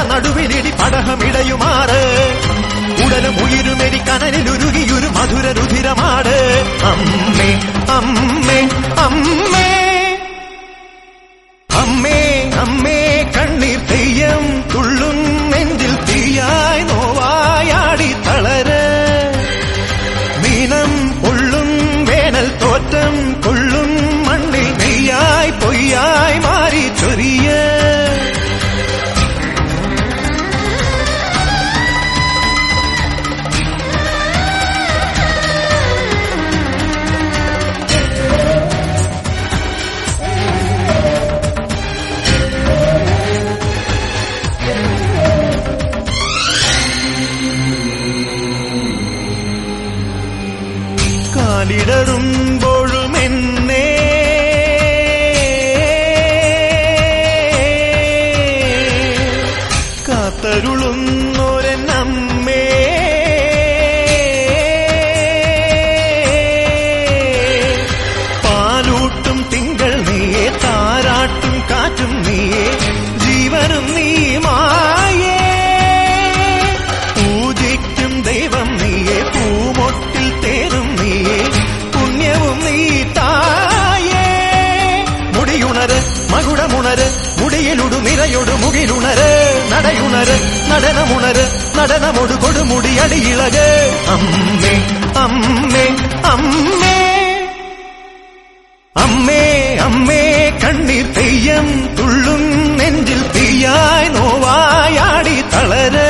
നടുവിലിടി പടഹമിടയുമാറ് ഉടലും ഉയിരുമെരി കനലിലുരുകിയൊരു മധുര രുധിരമാട് അമ്മേ അമ്മേ അമ്മേ അമ്മേ അമ്മേ കണ്ണീർ തെയ്യം തുള്ളും നെഞ്ചിൽ തീയായി നോവായാടി തളര് മീനം കൊള്ളും വേനൽ തോറ്റം കൊള്ളും മണ്ണിൽ നെയ്യായി പൊയ്യായി മാറി ചൊരിയ കാലിടറുമ്പോഴും എന്നെ കാത്തരുളുന്നോരമ്മേ പാലൂട്ടും തിങ്കൾ നീയെ താരാട്ടും കാറ്റും നീയെ ജീവനും നീ മായേ പൂജിക്കും ദൈവം നീയെ പൂമൊട്ടിൽ തേരും നീയെ പുണ്യവും നീ തായേ മുടിയുണര് മകുടമുണര് മുടിയിലുടു നിറയൊടു മുകിലുണര് നടയുണര് നടനമുണര് നടനമൊടു കൊടുമുടി അടിയിളക് അമ്മേ അമ്മേ അമ്മേ അമ്മേ അമ്മേ കണ്ണീർ തെയ്യം തുള്ളും നെഞ്ചിൽ തീയായി നോവായാടി തളര്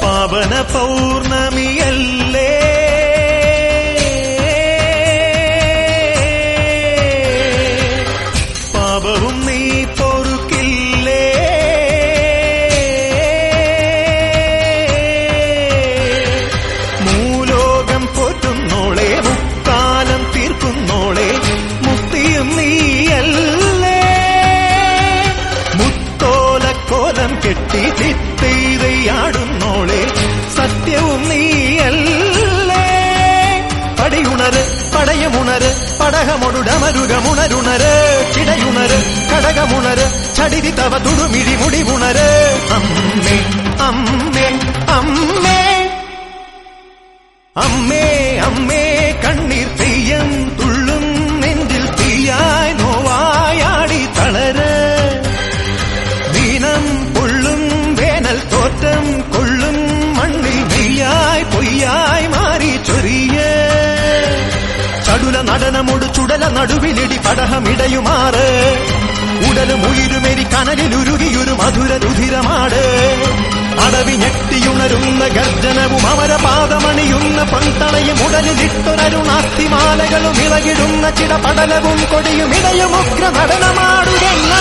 പാവന പൗർണമിയല്ലേ പാപവും നീ പൊറുക്കില്ലേ മൂലോകം പോറ്റുന്നോളെ മുക്കാലം തീർക്കുന്നോളെ മുക്തിയും നീയല്ലേ മുത്തോലക്കോലം കെട്ടി ചിത്തൈതയാടുന്നോളെ സത്യവും നീയല്ലേ പടിയുണര് പടയമുണര് പടകമൊടുടമരുകമുണരുണര് ചിടയുണര് കടകമുണര് ചടിതി തവ തുടുമിഴി മുടിവുണര് അമ്മേ അമ്മേ അമ്മേ അമ്മേ അമ്മേ കണ്ണീർ തെയ്യം തുള്ളും നെഞ്ചിൽ തീയായി നോവായാടി തളര് ദീനം കൊള്ളും വേനൽ തോറ്റം കൊള്ളും മണ്ണിൽ നെയ്യായി പൊയ്യായി മാറി ചൊരിയ ചടുല നടനമൊടു ചുടല നടുവിലിടി പടഹമിടയുമാറ് ഉടലും ഉയിരുമെരി കനലിലുരുകിയൊരു മധുര രുധിരമാട് അടവി ഞെട്ടിയുണരുന്ന ഗർജനവും അമരപാദമണിയുന്ന പൊൻതളയും ഉടലിലിട്ടൊരരുണാസ്തിമാലകളും ഇളകിടുന്ന ചിടപടലവും കൊടിയും ഇടയും ഉഗ്ര നടനമാടുകെന്ന